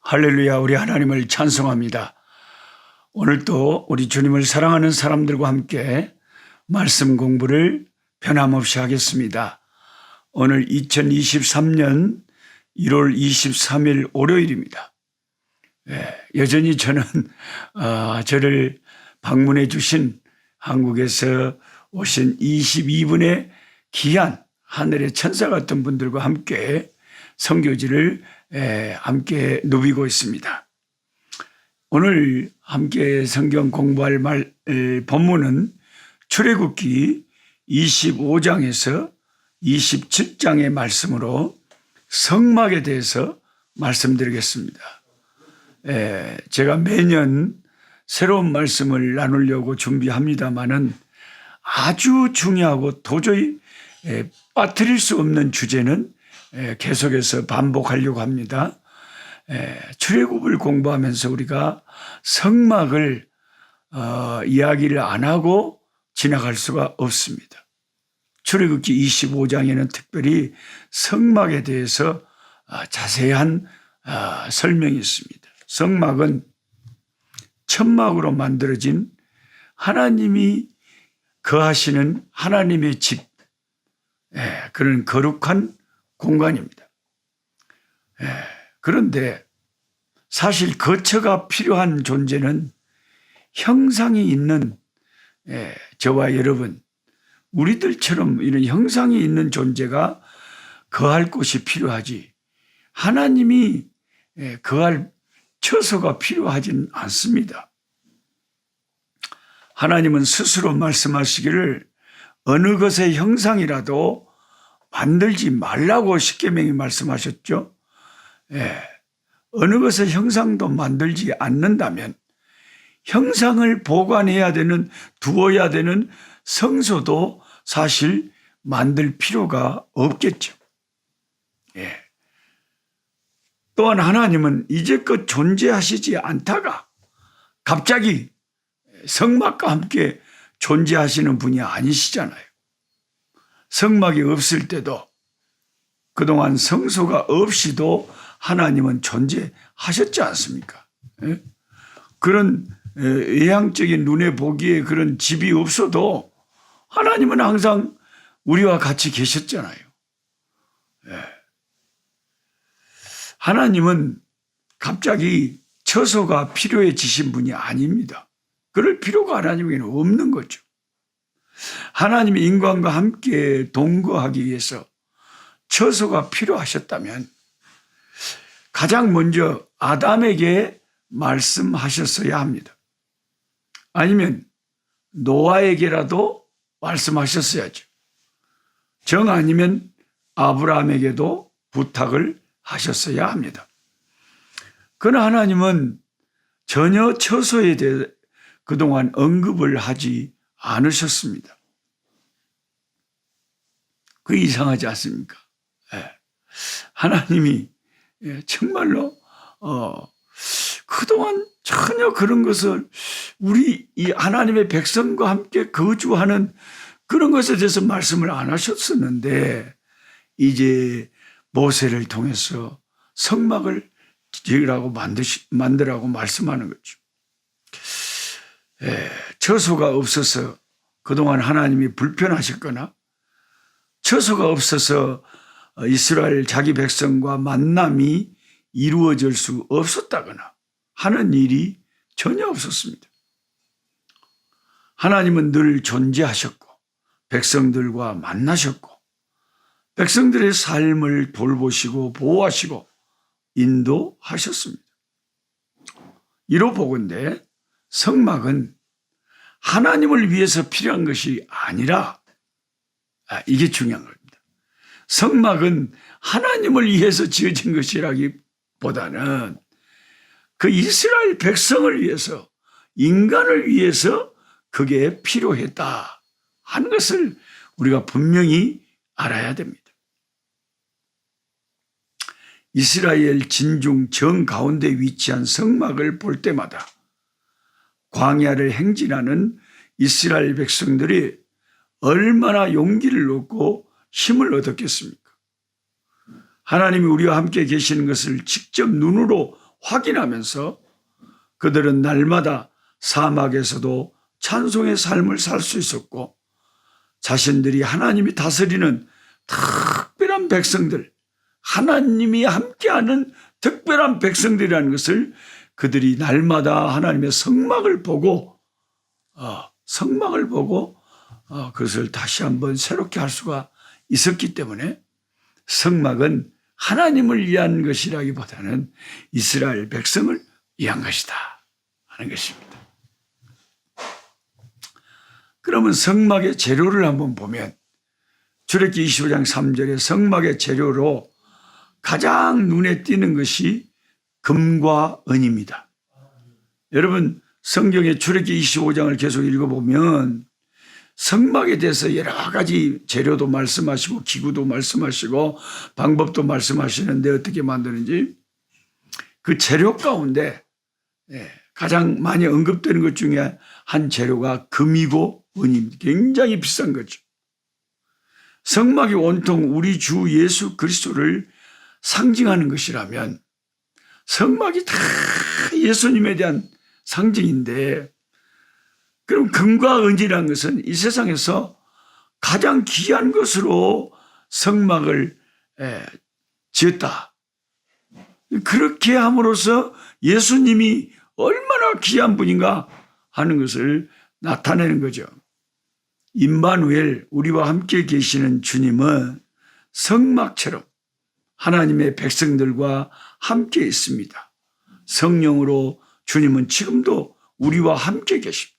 할렐루야, 우리 하나님을 찬송합니다. 오늘도 우리 주님을 사랑하는 사람들과 함께 말씀 공부를 변함없이 하겠습니다. 오늘 2023년 1월 23일 월요일입니다. 여전히 저는 저를 방문해 주신 한국에서 오신 22분의 귀한 하늘의 천사 같은 분들과 함께 선교지를 함께 누비고 있습니다. 오늘 함께 성경 공부할 본문은 출애굽기 25장에서 27장의 말씀으로 성막에 대해서 말씀드리겠습니다. 제가 매년 새로운 말씀을 나누려고 준비합니다마는 아주 중요하고 도저히 빠뜨릴 수 없는 주제는 계속해서 반복하려고 합니다. 출애굽을 공부하면서 우리가 성막을 이야기를 안 하고 지나갈 수가 없습니다. 출애굽기 25장에는 특별히 성막에 대해서 자세한 설명이 있습니다. 성막은 천막으로 만들어진 하나님이 거하시는 하나님의 집, 그런 거룩한 공간입니다. 그런데 사실 거처가 필요한 존재는 형상이 있는 저와 여러분, 우리들처럼 이런 형상이 있는 존재가 거할 곳이 필요하지, 하나님이 거할 처소가 필요하지는 않습니다. 하나님은 스스로 말씀하시기를 어느 것의 형상이라도 만들지 말라고 십계명에 말씀하셨죠. 어느 것의 형상도 만들지 않는다면 형상을 보관해야 되는, 두어야 되는 성소도 사실 만들 필요가 없겠죠. 또한 하나님은 이제껏 존재하시지 않다가 갑자기 성막과 함께 존재하시는 분이 아니시잖아요. 성막이 없을 때도, 그동안 성소가 없이도 하나님은 존재하셨지 않습니까? 그런 외향적인 눈에 보기에 그런 집이 없어도 하나님은 항상 우리와 같이 계셨잖아요. 하나님은 갑자기 처소가 필요해지신 분이 아닙니다. 그럴 필요가 하나님에게는 없는 거죠. 하나님이 인간과 함께 동거하기 위해서 처소가 필요하셨다면 가장 먼저 아담에게 말씀하셨어야 합니다. 아니면 노아에게라도 말씀하셨어야죠. 정 아니면 아브라함에게도 부탁을 하셨어야 합니다. 그러나 하나님은 전혀 처소에 대해 그동안 언급을 하지 않으셨습니다. 그 이상하지 않습니까? 하나님이 정말로 그동안 전혀 그런 것을, 우리 이 하나님의 백성과 함께 거주하는 그런 것에 대해서 말씀을 안 하셨었는데, 이제 모세를 통해서 성막을 지으라고 만들라고 말씀하는 거죠. 처소가 없어서 그동안 하나님이 불편하셨거나, 처소가 없어서 이스라엘 자기 백성과 만남이 이루어질 수 없었다거나 하는 일이 전혀 없었습니다. 하나님은 늘 존재하셨고 백성들과 만나셨고 백성들의 삶을 돌보시고 보호하시고 인도하셨습니다. 이로 보건대 성막은 하나님을 위해서 필요한 것이 아니라, 이게 중요한 겁니다. 성막은 하나님을 위해서 지어진 것이라기보다는 그 이스라엘 백성을 위해서, 인간을 위해서 그게 필요했다 하는 것을 우리가 분명히 알아야 됩니다. 이스라엘 진중 정 가운데 위치한 성막을 볼 때마다 광야를 행진하는 이스라엘 백성들이 얼마나 용기를 얻고 힘을 얻었겠습니까? 하나님이 우리와 함께 계시는 것을 직접 눈으로 확인하면서 그들은 날마다 사막에서도 찬송의 삶을 살 수 있었고 자신들이 하나님이 다스리는 특별한 백성들, 하나님이 함께하는 특별한 백성들이라는 것을 그들이 날마다 하나님의 성막을 보고 그것을 다시 한번 새롭게 할 수가 있었기 때문에 성막은 하나님을 위한 것이라기보다는 이스라엘 백성을 위한 것이다 하는 것입니다. 그러면 성막의 재료를 한번 보면 출애굽기 25장 3절에 성막의 재료로 가장 눈에 띄는 것이 금과 은입니다. 여러분 성경의 출애굽기 25장을 계속 읽어보면 성막에 대해서 여러 가지 재료도 말씀하시고 기구도 말씀하시고 방법도 말씀하시는데 어떻게 만드는지 그 재료 가운데 가장 많이 언급되는 것 중에 한 재료가 금이고 은입니다. 굉장히 비싼 거죠. 성막이 온통 우리 주 예수 그리스도를 상징하는 것이라면 성막이 다 예수님에 대한 상징인데 그럼 금과 은이라는 것은 이 세상에서 가장 귀한 것으로 성막을 지었다. 그렇게 함으로써 예수님이 얼마나 귀한 분인가 하는 것을 나타내는 거죠. 임마누엘, 우리와 함께 계시는 주님은 성막처럼 하나님의 백성들과 함께 있습니다. 성령으로 주님은 지금도 우리와 함께 계십니다.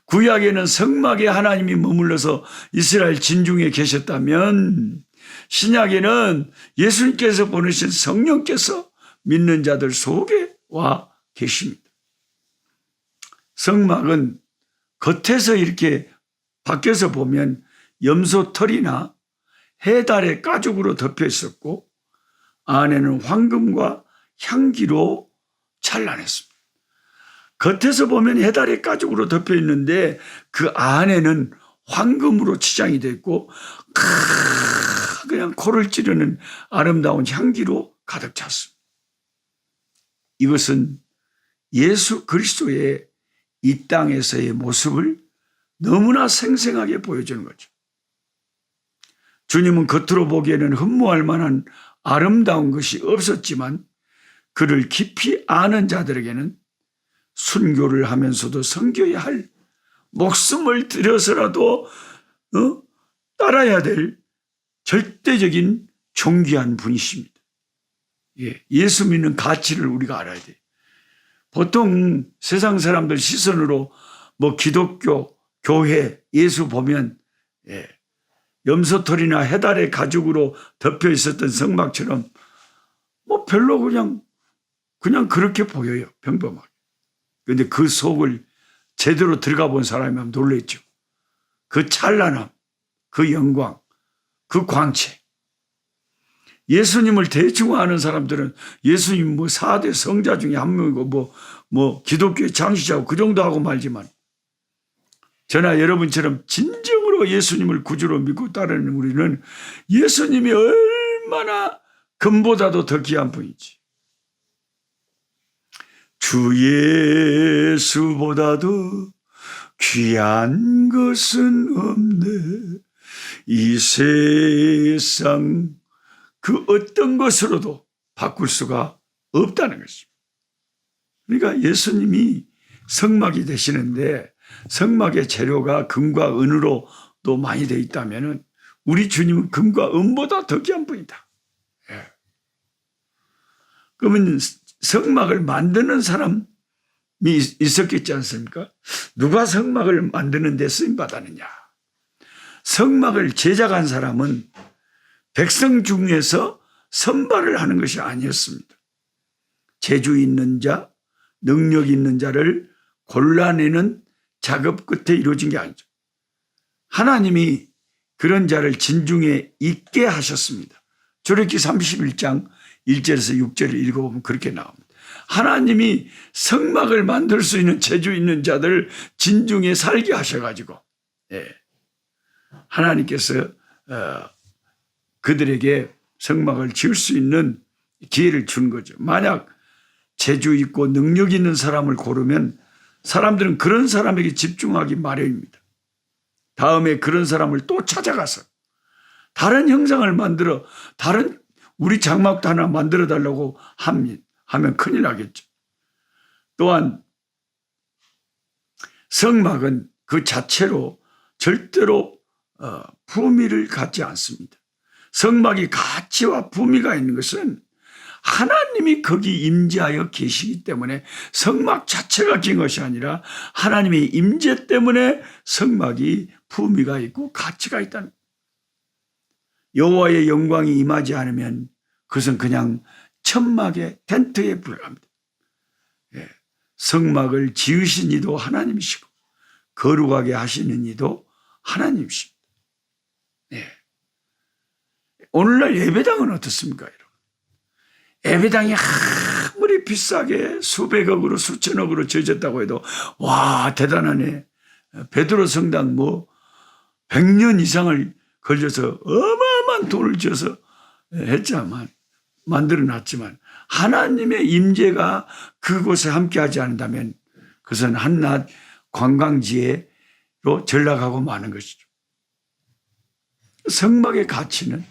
구약에는 성막에 하나님이 머물러서 이스라엘 진중에 계셨다면 신약에는 예수님께서 보내신 성령께서 믿는 자들 속에 와 계십니다. 성막은 겉에서 이렇게 밖에서 보면 염소털이나 해달의 가죽으로 덮여 있었고 안에는 황금과 향기로 찬란했습니다. 겉에서 보면 해달의 가죽으로 덮여 있는데 그 안에는 황금으로 치장이 되어 있고 그냥 코를 찌르는 아름다운 향기로 가득 찼습니다. 이것은 예수 그리스도의 이 땅에서의 모습을 너무나 생생하게 보여주는 거죠. 주님은 겉으로 보기에는 흠모할 만한 아름다운 것이 없었지만 그를 깊이 아는 자들에게는 순교를 하면서도 섬겨야 할 목숨을 들여서라도 따라야 될 절대적인 존귀한 분이십니다. 예수 믿는 가치를 우리가 알아야 돼요. 보통 세상 사람들 시선으로 뭐 기독교, 교회, 예수 보면 염소털이나 해달의 가죽으로 덮여 있었던 성막처럼 뭐 별로 그냥 그렇게 보여요. 평범하게. 그런데 그 속을 제대로 들어가 본 사람이면 놀랬죠. 그 찬란함, 그 영광, 그 광채. 예수님을 대충 아는 사람들은 예수님 뭐 4대 성자 중에 한 명이고 뭐 기독교의 창시자고 그 정도 하고 말지만 저나 여러분처럼 진정으로 예수님을 구주로 믿고 따르는 우리는 예수님이 얼마나 금보다도 더 귀한 분이지. 주 예수보다도 귀한 것은 없네. 이 세상 그 어떤 것으로도 바꿀 수가 없다는 것입니다. 그러니까 예수님이 성막이 되시는데 성막의 재료가 금과 은으로도 많이 되어 있다면 우리 주님은 금과 은보다 더 귀한 분이다. 그러면 성막을 만드는 사람이 있었겠지 않습니까? 누가 성막을 만드는 데 쓰임받았느냐? 성막을 제작한 사람은 백성 중에서 선발을 하는 것이 아니었습니다. 재주 있는 자, 능력 있는 자를 골라내는 작업 끝에 이루어진 게 아니죠. 하나님이 그런 자를 진중에 있게 하셨습니다. 출애굽기 31장 1절에서 6절을 읽어보면 그렇게 나옵니다. 하나님이 성막을 만들 수 있는 재주 있는 자들 진중에 살게 하셔가지고 하나님께서 그들에게 성막을 지을 수 있는 기회를 준 거죠. 만약 재주 있고 능력 있는 사람을 고르면 사람들은 그런 사람에게 집중하기 마련입니다. 다음에 그런 사람을 또 찾아가서 다른 형상을 만들어 다른 우리 장막도 하나 만들어 달라고 하면 큰일 나겠죠. 또한 성막은 그 자체로 절대로 품위를 갖지 않습니다. 성막이 가치와 품위가 있는 것은 하나님이 거기 임재하여 계시기 때문에 성막 자체가 긴 것이 아니라 하나님의 임재 때문에 성막이 품위가 있고 가치가 있다는 거예요. 여호와의 영광이 임하지 않으면 그것은 그냥 천막의 텐트에 불과합니다. 성막을 지으신 이도 하나님이시고 거룩하게 하시는 이도 하나님이십니다. 오늘날 예배당은 어떻습니까, 여러분? 예배당이 아무리 비싸게 수백억으로 수천억으로 지어졌다고 해도 와 대단하네. 베드로 성당 100년 이상을 걸려서 어마어마한 돈을 지어서 했지만 만들어놨지만 하나님의 임재가 그곳에 함께하지 않는다면 그것은 한낱 관광지로 전락하고 마는 것이죠. 성막의 가치는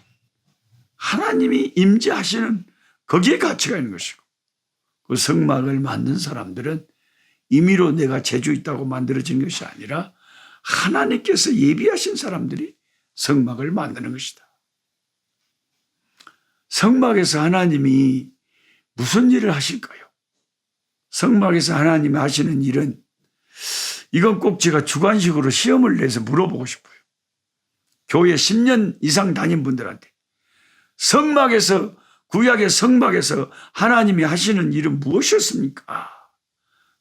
하나님이 임재하시는 거기에 가치가 있는 것이고 그 성막을 만든 사람들은 임의로 내가 재주 있다고 만들어진 것이 아니라 하나님께서 예비하신 사람들이 성막을 만드는 것이다. 성막에서 하나님이 무슨 일을 하실까요? 성막에서 하나님이 하시는 일은 이건 꼭 제가 주관식으로 시험을 내서 물어보고 싶어요. 교회 10년 이상 다닌 분들한테 성막에서 구약의 성막에서 하나님이 하시는 일은 무엇이었습니까?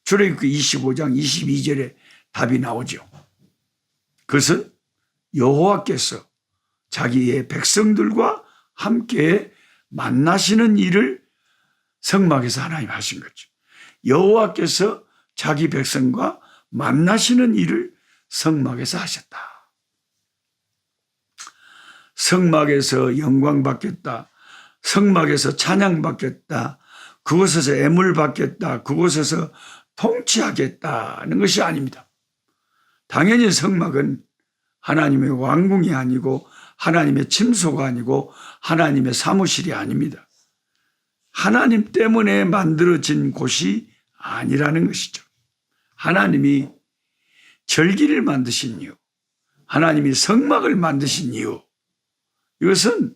출애굽기 25장 22절에 답이 나오죠. 그것은 여호와께서 자기의 백성들과 함께 만나시는 일을 성막에서 하나님 하신 거죠. 여호와께서 자기 백성과 만나시는 일을 성막에서 하셨다. 성막에서 영광 받겠다. 성막에서 찬양 받겠다. 그곳에서 애물 받겠다. 그곳에서 통치하겠다는 것이 아닙니다. 당연히 성막은 하나님의 왕궁이 아니고 하나님의 침소가 아니고 하나님의 사무실이 아닙니다. 하나님 때문에 만들어진 곳이 아니라는 것이죠. 하나님이 절기를 만드신 이유, 하나님이 성막을 만드신 이유, 이것은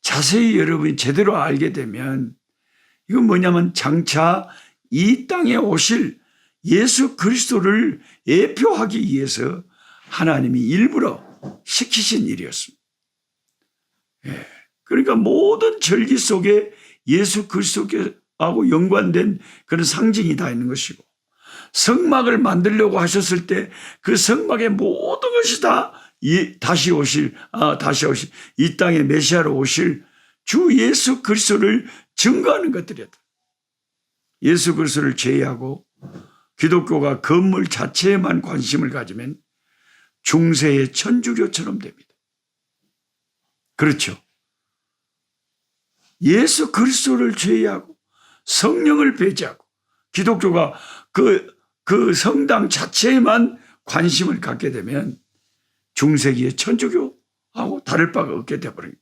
자세히 여러분이 제대로 알게 되면 이건 뭐냐면 장차 이 땅에 오실 예수 그리스도를 예표하기 위해서 하나님이 일부러 시키신 일이었습니다. 그러니까 모든 절기 속에 예수 그리스도하고 연관된 그런 상징이 다 있는 것이고 성막을 만들려고 하셨을 때 그 성막의 모든 것이 다 다시 오실 이 땅에 메시아로 오실 주 예수 그리스도를 증거하는 것들이었다. 예수 그리스도를 제외하고 기독교가 건물 자체에만 관심을 가지면 중세의 천주교처럼 됩니다. 그렇죠. 예수 그리스도를 제외하고 성령을 배제하고 기독교가 그 성당 자체에만 관심을 갖게 되면 중세기의 천주교하고 다를 바가 없게 되어버립니다.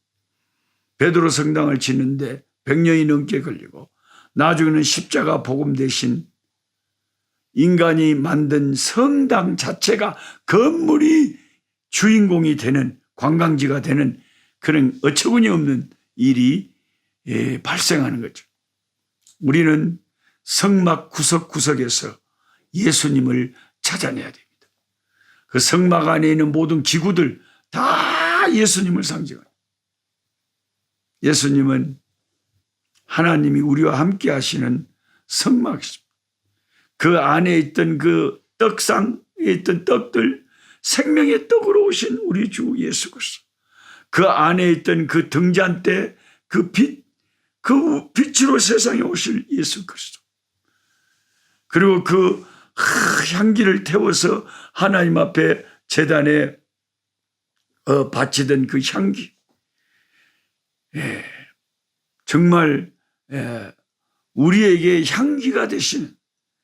베드로 성당을 짓는데 100년이 넘게 걸리고 나중에는 십자가 복음 대신 인간이 만든 성당 자체가 건물이 주인공이 되는 관광지가 되는 그런 어처구니 없는 일이 발생하는 거죠. 우리는 성막 구석구석에서 예수님을 찾아내야 됩니다. 그 성막 안에 있는 모든 기구들 다 예수님을 상징합니다. 예수님은 하나님이 우리와 함께 하시는 성막이십니다. 그 안에 있던 그 떡상에 있던 떡들 생명의 떡으로 오신 우리 주 예수 그리스도, 그 안에 있던 그 등잔대 그 빛, 그 빛으로 세상에 오실 예수 그리스도, 그리고 그 향기를 태워서 하나님 앞에 제단에 바치던 그 향기, 정말 우리에게 향기가 되시는,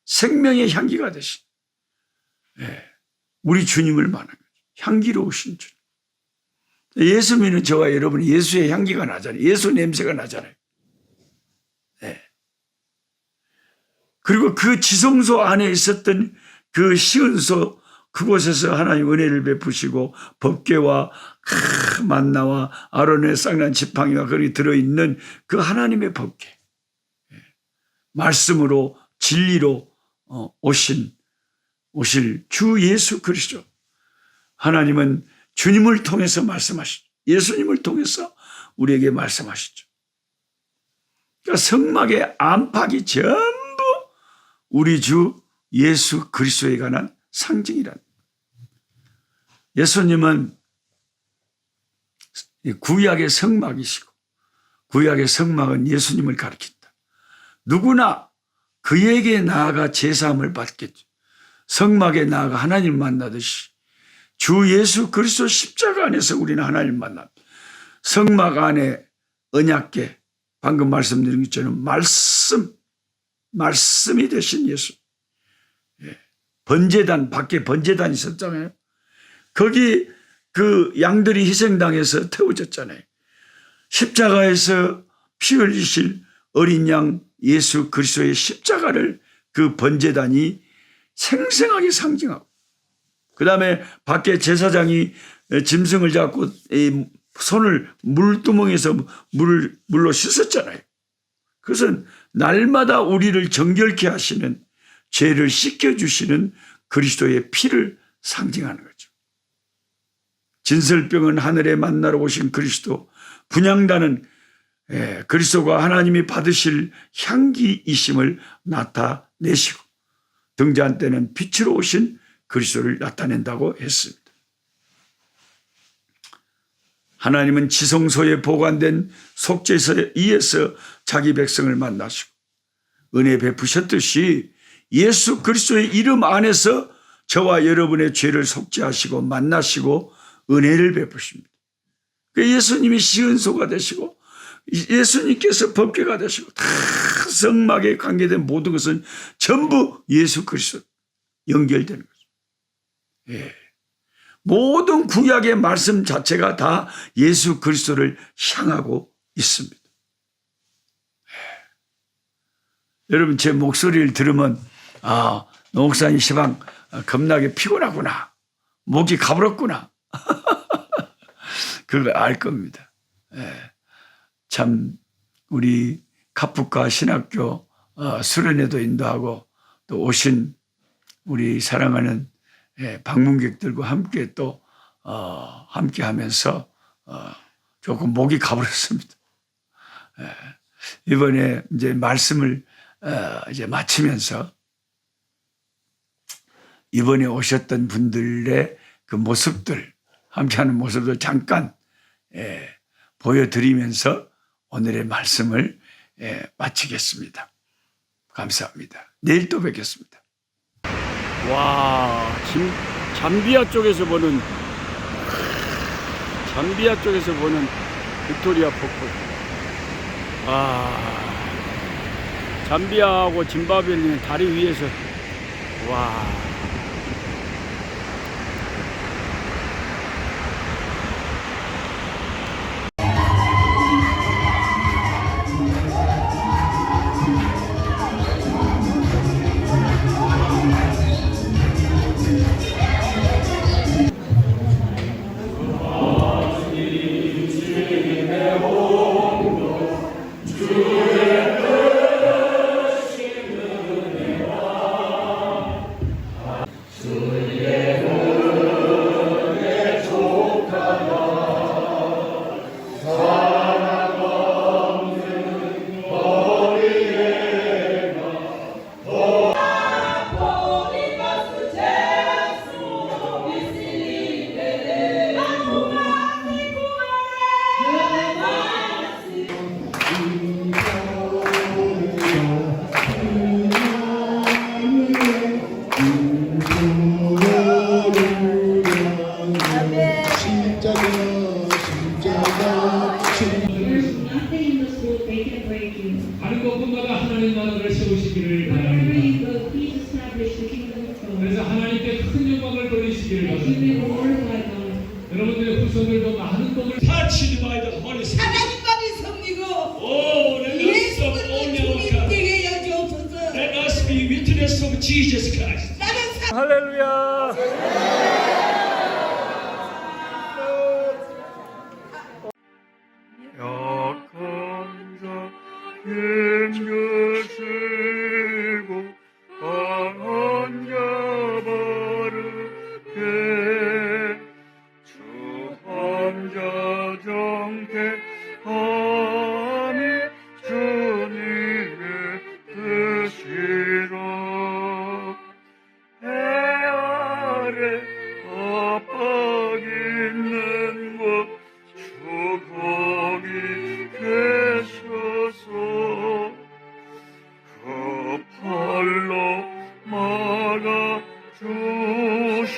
생명의 향기가 되시는, 우리 주님을 말하는 거죠. 향기로우신 주님. 예수 믿는 저와 여러분이 예수의 향기가 나잖아요. 예수 냄새가 나잖아요. 그리고 그 지성소 안에 있었던 그 시은소, 그곳에서 하나님 은혜를 베푸시고 법궤와 만나와 아론의 쌍난 지팡이와 거기 들어있는 그 하나님의 법궤, 말씀으로 진리로 오실 주 예수 그리스도. 하나님은 주님을 통해서 말씀하시죠. 예수님을 통해서 우리에게 말씀하시죠. 그러니까 성막의 안팎이 전부 우리 주 예수 그리스도에 관한 상징이란. 예수님은 구약의 성막이시고, 구약의 성막은 예수님을 가리킨다. 누구나 그에게 나아가 제사함을 받겠죠. 성막에 나아가 하나님을 만나듯이 주 예수 그리스도 십자가 안에서 우리는 하나님을 만납니다. 성막 안에 언약궤, 방금 말씀드린 것처럼 말씀이 되신 예수. 번제단, 밖에 번제단이 있었잖아요. 거기 그 양들이 희생당해서 태워졌잖아요. 십자가에서 피 흘리실 어린 양 예수 그리스도의 십자가를 그 번제단이 생생하게 상징하고, 그 다음에 밖에 제사장이 짐승을 잡고 손을 물두멍에서 물로 씻었잖아요. 그것은 날마다 우리를 정결케 하시는, 죄를 씻겨주시는 그리스도의 피를 상징하는 거죠. 진설병은 하늘에 만나러 오신 그리스도, 분향단은 그리스도가 하나님이 받으실 향기이심을 나타내시고, 등잔 때는 빛으로 오신 그리스도를 나타낸다고 했습니다. 하나님은 지성소에 보관된 속죄서에 의해서 자기 백성을 만나시고 은혜 베푸셨듯이 예수 그리스도의 이름 안에서 저와 여러분의 죄를 속죄하시고 만나시고 은혜를 베푸십니다. 예수님이 시은소가 되시고 예수님께서 법궤가 되시고 다 성막에 관계된 모든 것은 전부 예수 그리스도 연결되는 거죠. 모든 구약의 말씀 자체가 다 예수 그리스도를 향하고 있습니다. 여러분, 제 목소리를 들으면 노 목사님 시방 겁나게 피곤하구나, 목이 가물었구나 그걸 알 겁니다. 참 우리 카프카 신학교 수련회도 인도하고 또 오신 우리 사랑하는 방문객들과 함께 또 함께 하면서 조금 목이 가버렸습니다. 이번에 이제 말씀을 이제 마치면서 이번에 오셨던 분들의 그 모습들, 함께하는 모습을 잠깐 보여드리면서 오늘의 말씀을 마치겠습니다. 감사합니다. 내일 또 뵙겠습니다. 와, 잠비아 쪽에서 보는 빅토리아 폭포. 잠비아하고 짐바브웨는 다리 위에서, 와. 나라를 세우시기를 Wherever 바랍니다. you go, please establish the kingdom of 그래서 God. 하나님께 큰 영광을 돌리시기를 That you 바랍니다. may glorify God. 여러분들의 후손들도 많은 복을 touched by the Holy Spirit. 하나님만이 섬기고 Oh, let us serve 예수님을 only our 주님 God. 되게 여주옵소서. Let us be witness of Jesus Christ. 나는 할렐루야. 약한 자 힘쓰고 강한 자 바르게 주 황자 정택함이 주님의 뜻이라 해 아래 압박 있는 곳 주 거기 계셔서 그 팔로 막아 주시